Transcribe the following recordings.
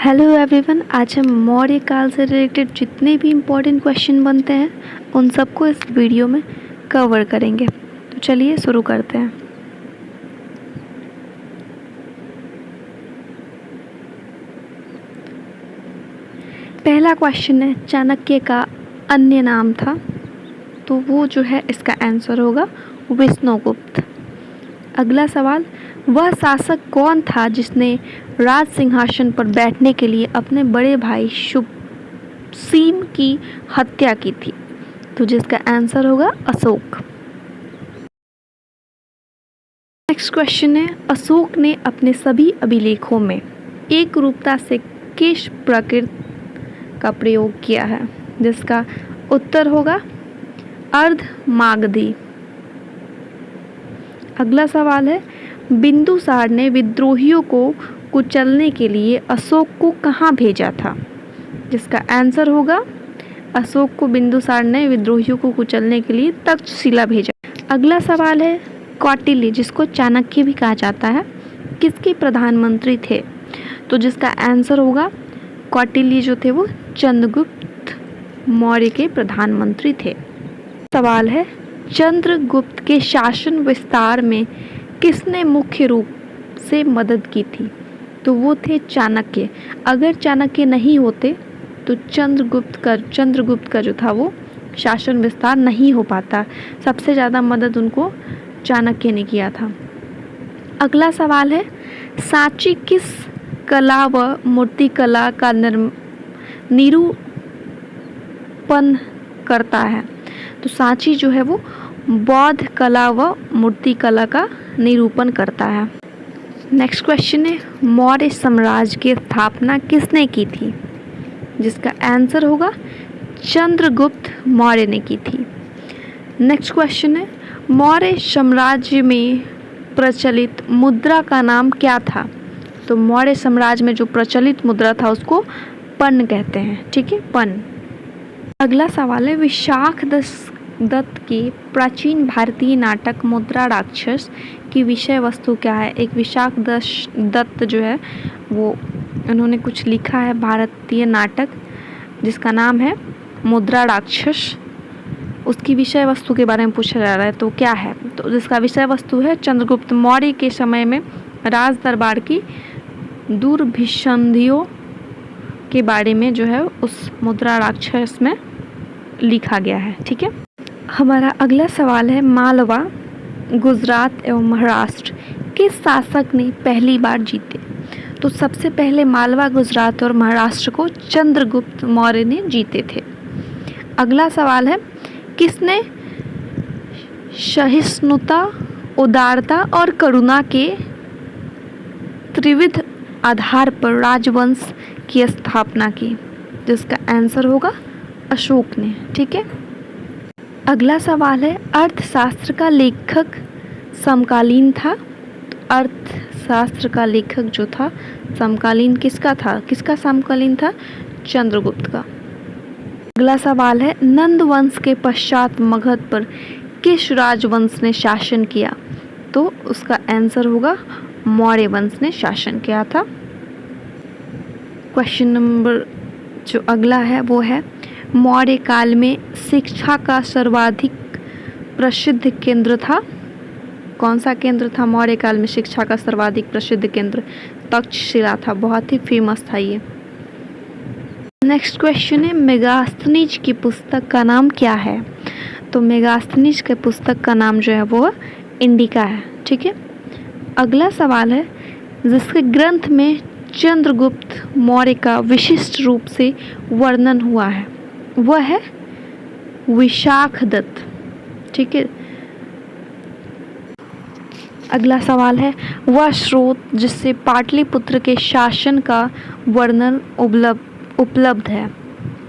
Hello everyone, आज हम मौर्य काल से रिलेटेड जितने भी इम्पोर्टेंट क्वेश्चन बनते हैं उन सबको इस वीडियो में कवर करेंगे। तो चलिए शुरू करते हैं। पहला क्वेश्चन है, चाणक्य का अन्य नाम था, तो वो जो है इसका आंसर होगा विष्णुगुप्त। अगला सवाल, वह शासक कौन था जिसने राज सिंहासन पर बैठने के लिए अपने बड़े भाई शुभसीम की हत्या की थी? तो जिसका आंसर होगा अशोक। नेक्स्ट क्वेश्चन है, अशोक ने अपने सभी अभिलेखों में एक रूपता से किस प्रकृति का प्रयोग किया है? जिसका उत्तर होगा अर्धमागधी। अगला सवाल है, बिंदुसार ने विद्रोहियों को कुचलने के लिए अशोक को कहाँ भेजा था? जिसका आंसर होगा अशोक को बिंदुसार ने विद्रोहियों को कुचलने के लिए तक्षशिला भेजा। अगला सवाल है, कौटिल्य जिसको चाणक्य भी कहा जाता है किसके प्रधानमंत्री थे? तो जिसका आंसर होगा कौटिल्य जो थे वो चंद्रगुप्त मौर्य के प्रधानमंत्री थे। सवाल है, चंद्रगुप्त के शासन विस्तार में किसने मुख्य रूप से मदद की थी? तो वो थे चाणक्य। अगर चाणक्य नहीं होते तो चंद्रगुप्त का जो था वो शासन विस्तार नहीं हो पाता। सबसे ज़्यादा मदद उनको चाणक्य ने किया था। अगला सवाल है, सांची किस कला व मूर्तिकला का निरूपण करता है? तो सांची जो है वो बौद्ध कला व मूर्तिकला का निरूपण करता है। नेक्स्ट क्वेश्चन है, मौर्य साम्राज्य की स्थापना किसने की थी? जिसका आंसर होगा चंद्रगुप्त मौर्य ने की थी। नेक्स्ट क्वेश्चन है, मौर्य साम्राज्य में प्रचलित मुद्रा का नाम क्या था? तो मौर्य साम्राज्य में जो प्रचलित मुद्रा था उसको पन्न कहते हैं। ठीक है, पन्न। अगला सवाल है, विशाख दत्त की प्राचीन भारतीय नाटक मुद्रा राक्षस की विषय वस्तु क्या है? एक विशाख दत्त जो है वो उन्होंने कुछ लिखा है भारतीय नाटक जिसका नाम है मुद्रा राक्षस। उसकी विषय वस्तु के बारे में पूछा जा रहा है, तो क्या है? तो जिसका विषय वस्तु है चंद्रगुप्त मौर्य के समय में राज दरबार की दुर्भिसंधियों के बारे में जो है उस मुद्रा राक्षस में लिखा गया है। ठीक है। हमारा अगला सवाल है, मालवा, गुजरात एवं महाराष्ट्र किस शासक ने पहली बार जीते? तो सबसे पहले मालवा, गुजरात और महाराष्ट्र को चंद्रगुप्त मौर्य ने जीते थे। अगला सवाल है, किसने सहिष्णुता, उदारता और करुणा के त्रिविध आधार पर राजवंश की स्थापना की? जिसका आंसर होगा अशोक ने। ठीक है। अगला सवाल है, अर्थशास्त्र का लेखक समकालीन था? अर्थशास्त्र का लेखक जो था समकालीन किसका था? किसका समकालीन था? चंद्रगुप्त का। अगला सवाल है, नंद वंश के पश्चात मगध पर किस राजवंश ने शासन किया? तो उसका आंसर होगा मौर्य वंश ने शासन किया था। क्वेश्चन नंबर जो अगला है वो है, मौर्य काल में शिक्षा का सर्वाधिक प्रसिद्ध केंद्र था? कौन सा केंद्र था मौर्य काल में शिक्षा का सर्वाधिक प्रसिद्ध केंद्र? तक्षशिला था, बहुत ही फेमस था ये। नेक्स्ट क्वेश्चन है, मेगास्थनीज की पुस्तक का नाम क्या है? तो मेगास्थनीज के पुस्तक का नाम जो है वो इंडिका है। ठीक है। अगला सवाल है, जिसके ग्रंथ में चंद्रगुप्त मौर्य का विशिष्ट रूप से वर्णन हुआ है वह है विशाख दत्त। ठीक है। अगला सवाल है, वह स्रोत जिससे पाटलिपुत्र के शासन का वर्णन उपलब्ध है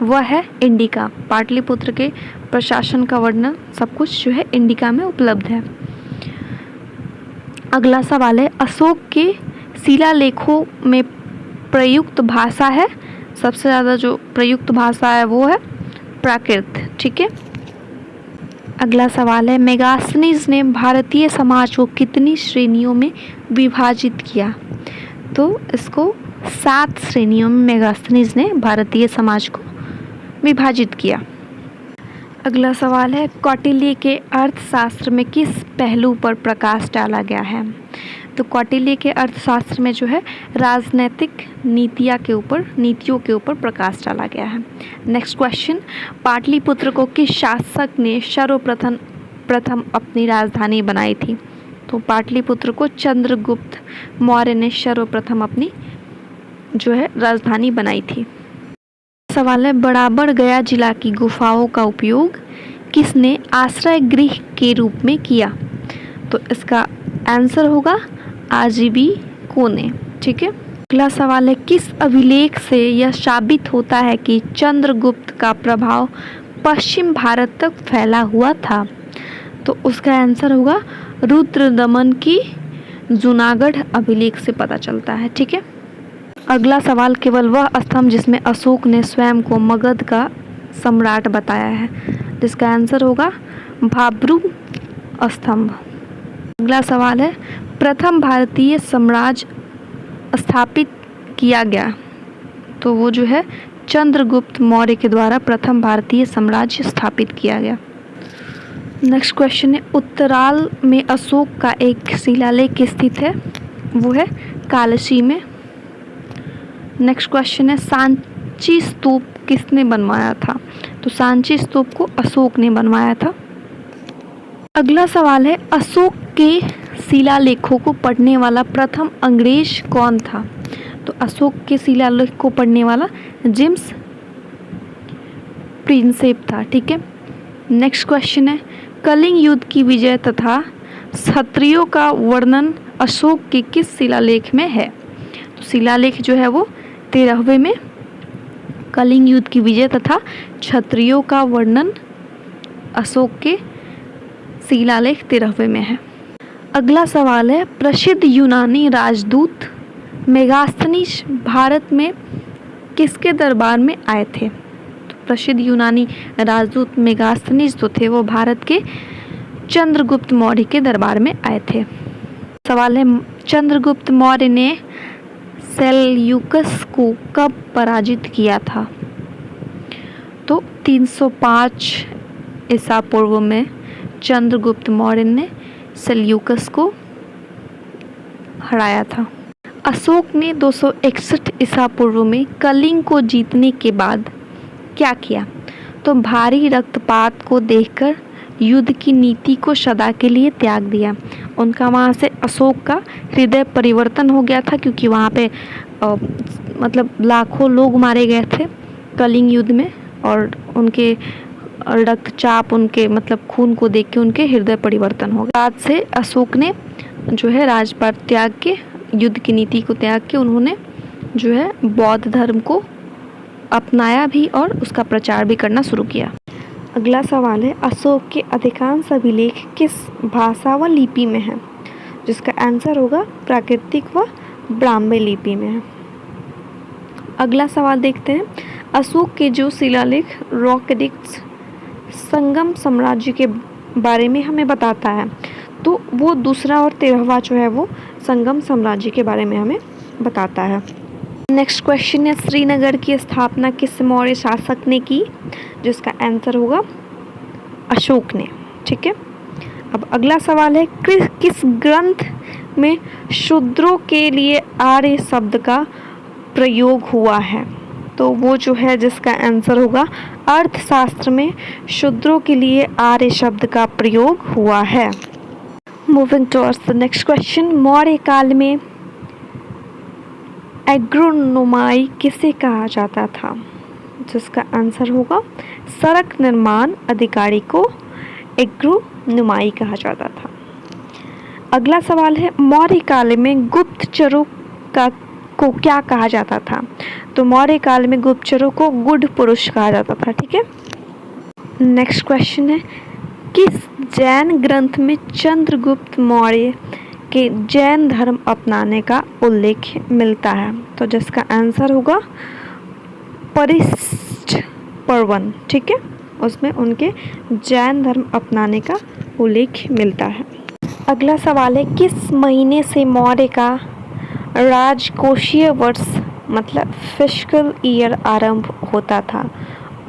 वह है इंडिका। पाटलिपुत्र के प्रशासन का वर्णन सब कुछ जो है इंडिका में उपलब्ध है। अगला सवाल है, अशोक के शिलालेखों में प्रयुक्त भाषा है? सबसे ज़्यादा जो प्रयुक्त भाषा है वो है प्राकृत। ठीक है। अगला सवाल है, मेगास्थनीज ने भारतीय समाज को कितनी श्रेणियों में विभाजित किया? तो इसको 7 श्रेणियों में मेगास्थनीज ने भारतीय समाज को विभाजित किया। अगला सवाल है, कौटिल्य के अर्थशास्त्र में किस पहलू पर प्रकाश डाला गया है? तो कौटिल्य के अर्थशास्त्र में जो है राजनैतिक नीतियों के ऊपर प्रकाश डाला गया है। नेक्स्ट क्वेश्चन, पाटलिपुत्र को किस शासक ने सर्वप्रथम अपनी राजधानी बनाई थी? तो पाटलिपुत्र को चंद्रगुप्त मौर्य ने सर्वप्रथम अपनी जो है राजधानी बनाई थी। सवाल है, बराबर गया जिला की गुफाओं का उपयोग किसने आश्रय गृह के रूप में किया? तो इसका आंसर होगा आजीवी को ने। ठीक है। अगला सवाल है, किस अभिलेख से यह साबित होता है कि चंद्रगुप्त का प्रभाव पश्चिम भारत तक फैला हुआ था? तो उसका आंसर होगा रुद्रदमन की जूनागढ़ अभिलेख से पता चलता है। ठीक है। अगला सवाल, केवल वह स्तंभ जिसमें अशोक ने स्वयं को मगध का सम्राट बताया है, जिसका आंसर होगा भाब्रू स्तंभ। अगला सवाल है, प्रथम भारतीय साम्राज्य स्थापित किया गया? तो वो जो है चंद्रगुप्त मौर्य के द्वारा प्रथम भारतीय साम्राज्य स्थापित किया गया। नेक्स्ट क्वेश्चन है, उत्तराल में अशोक का एक शिलालेख स्थित है, वो है कालसी में। नेक्स्ट क्वेश्चन है, सांची स्तूप किसने बनवाया था? तो सांची स्तूप को अशोक ने बनवाया था। अगला सवाल है, अशोक के शिलालेखों को पढ़ने वाला प्रथम अंग्रेज कौन था? तो अशोक के शिलालेख को पढ़ने वाला जेम्स प्रिंसेप था। ठीक है। नेक्स्ट क्वेश्चन है, कलिंग युद्ध की विजय तथा क्षत्रियों का वर्णन अशोक के किस शिलालेख में है? तो शिलालेख जो है वो 13वें में कलिंग युद्ध की विजय तथा क्षत्रियों का वर्णन अशोक के शिलालेख 13वें में है। अगला सवाल है, प्रसिद्ध यूनानी राजदूत मेगास्थनीज भारत में किसके दरबार में आए थे? तो प्रसिद्ध यूनानी राजदूत मेगास्थनीज जो थे वो भारत के चंद्रगुप्त मौर्य के दरबार में आए थे। सवाल है, चंद्रगुप्त मौर्य ने सेल्यूकस को कब पराजित किया था? तो 305 ईसा पूर्व में चंद्रगुप्त मौर्य ने सेल्यूकस को हराया था। अशोक ने 261 ईसा पूर्व में कलिंग को जीतने के बाद क्या किया? तो भारी रक्तपात को देखकर युद्ध की नीति को सदा के लिए त्याग दिया। उनका वहाँ से अशोक का हृदय परिवर्तन हो गया था, क्योंकि वहाँ पे मतलब लाखों लोग मारे गए थे कलिंग युद्ध में, और उनके रक्तचाप, उनके मतलब खून को देख के उनके हृदय परिवर्तन हो गया। बाद से अशोक ने जो है राजपाट त्याग के, युद्ध की नीति को त्याग के उन्होंने जो है बौद्ध धर्म को अपनाया भी और उसका प्रचार भी करना शुरू किया। अगला सवाल है, अशोक के अधिकांश अभिलेख किस भाषा व लिपि में है? जिसका आंसर होगा प्राकृतिक व ब्राह्मी लिपि में है। अगला सवाल देखते हैं, अशोक के जो शिलालेख रॉक एडिक्ट्स संगम साम्राज्य के बारे में हमें बताता है, तो वो दूसरा और 13वां जो है वो संगम साम्राज्य के बारे में हमें बताता है। नेक्स्ट क्वेश्चन है, श्रीनगर की स्थापना किस मौर्य शासक ने की? जिसका आंसर होगा अशोक ने। ठीक है। अब अगला सवाल है, किस ग्रंथ में शूद्रों के लिए आर्य शब्द का प्रयोग हुआ है? तो वो जो है जिसका आंसर होगा अर्थशास्त्र में शूद्रों के लिए आर्य शब्द का प्रयोग हुआ है। Moving towards the next question, Maurya काल में एग्रोनोमाई किसे कहा जाता था? जिसका आंसर होगा सड़क निर्माण अधिकारी को एग्रोनोमाई कहा जाता था। अगला सवाल है, मौर्य काल में गुप्तचरों को क्या कहा जाता था? तो मौर्य काल में गुप्तचरों को गुड पुरुष कहा जाता था। ठीक है। नेक्स्ट क्वेश्चन है, किस जैन ग्रंथ में चंद्रगुप्त मौर्य के जैन धर्म अपनाने का उल्लेख मिलता है? तो जिसका आंसर होगा परिशिष्ट पर्वन। ठीक है। उसमें उनके जैन धर्म अपनाने का उल्लेख मिलता है। अगला सवाल है, किस महीने से मौर्य का राजकोषीय वर्ष मतलब फिस्कल ईयर आरंभ होता था,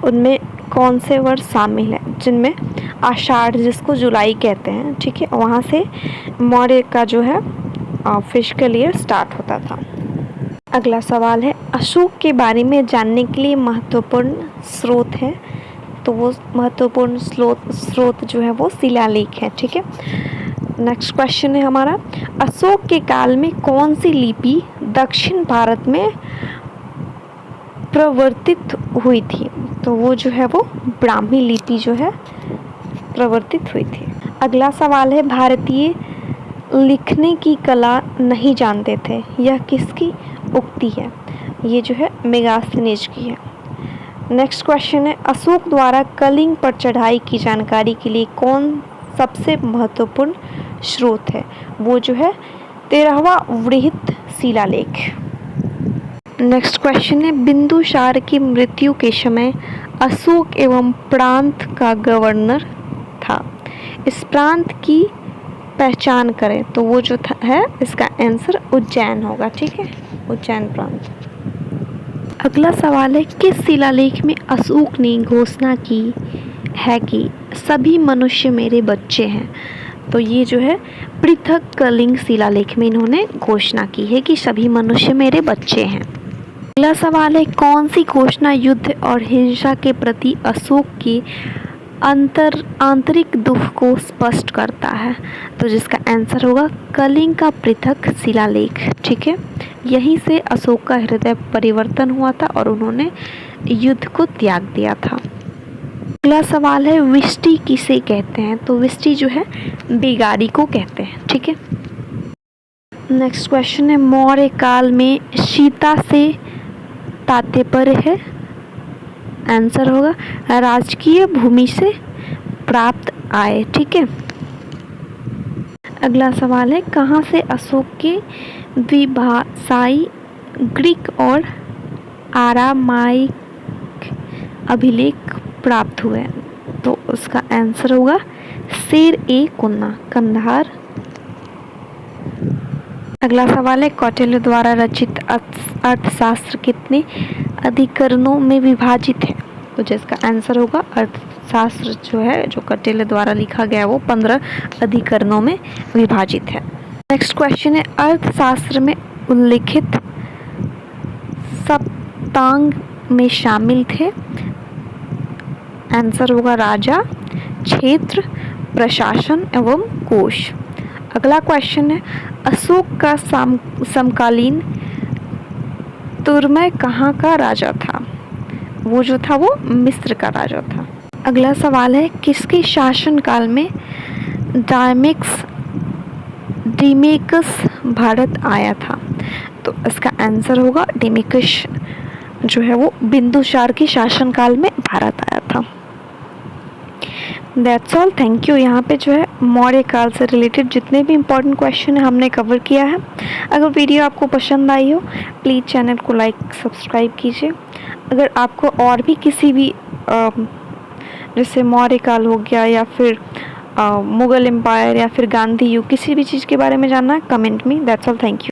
उनमें कौन से वर्ष शामिल हैं, जिनमें आषाढ़, जिसको जुलाई कहते हैं, ठीक है, वहाँ से मौर्य का जो है फिस्कल ईयर स्टार्ट होता था। अगला सवाल है, अशोक के बारे में जानने के लिए महत्वपूर्ण स्रोत है, तो वो महत्वपूर्ण स्रोत जो है वो शिलालेख है, ठीक है। नेक्स्ट क्वेश्चन है हमारा, अशोक के काल में कौन सी लिपि दक्षिण भारत में प्रवर्तित हुई थी, तो वो जो है वो ब्राह्मी लिपि जो है प्रवर्तित हुई थी। अगला सवाल है, भारतीय लिखने की कला नहीं जानते थे, यह किसकी उक्ति है, ये जो है मेगास्थनीज की है। नेक्स्ट क्वेश्चन है, अशोक द्वारा कलिंग पर चढ़ाई की जानकारी के लिए कौन सबसे महत्वपूर्ण स्रोत है, वो जो है 13वां वृहत शिलालेख। नेक्स्ट क्वेश्चन है, बिंदुसार की मृत्यु के समय अशोक एवं प्रांत का गवर्नर था, इस प्रांत की पहचान करें, तो वो जो है इसका आंसर उज्जैन होगा, ठीक है, उज्जैन प्रांत। अगला सवाल है, किस शिलालेख में अशोक ने घोषणा की है कि सभी मनुष्य मेरे बच्चे हैं, तो ये जो है पृथक कलिंग शिलालेख में इन्होंने घोषणा की है कि सभी मनुष्य मेरे बच्चे हैं। अगला सवाल है, कौन सी घोषणा युद्ध और हिंसा के प्रति अशोक के आंतरिक दुख को स्पष्ट करता है, तो जिसका आंसर होगा कलिंग का पृथक शिलालेख, ठीक है। यहीं से अशोक का हृदय परिवर्तन हुआ था और उन्होंने युद्ध को त्याग दिया था। अगला सवाल है, विष्टि किसे कहते हैं, तो विष्टि जो है बेगारी को कहते हैं, ठीक है। नेक्स्ट क्वेश्चन है, मौर्य काल में सीता से तात्पर्य है, आंसर होगा राजकीय भूमि से प्राप्त आय, ठीक है। अगला सवाल है, कहाँ से अशोक के द्विभाषाई ग्रीक और आरामाइक अभिलेख प्राप्त हुए, तो उसका आंसर होगा शेर-ए-कुन्ना, कंधार। अगला सवाल है, कौटिल्य द्वारा रचित अर्थशास्त्र कितने अधिकरणों में विभाजित है, तो जिसका आंसर होगा अर्थशास्त्र जो है जो कौटिल्य द्वारा लिखा गया वो 15 अधिकरणों में विभाजित है। नेक्स्ट क्वेश्चन है, अर्थशास्त्र में उल्लिखित सप्तांग में शामिल थे, आंसर होगा राजा, क्षेत्र, प्रशासन एवं कोश। अगला क्वेश्चन है, अशोक का समकालीन तुर्मय कहाँ का राजा था, वो जो था वो मिस्र का राजा था। अगला सवाल है, किसके शासन काल में डिमेकस भारत आया था, तो इसका आंसर होगा डिमेकस जो है वो बिंदुसार के शासनकाल में भारत आया था। That's all, thank you. यहाँ पे जो है मौर्य काल से रिलेटेड जितने भी इम्पोर्टेंट क्वेश्चन है हमने कवर किया है। अगर वीडियो आपको पसंद आई हो प्लीज़ चैनल को लाइक सब्सक्राइब कीजिए। अगर आपको और भी किसी भी जैसे मौर्य काल हो गया या फिर मुगल एम्पायर या फिर गांधी युग किसी भी चीज़ के बारे में जानना है कमेंट में। That's all, thank you.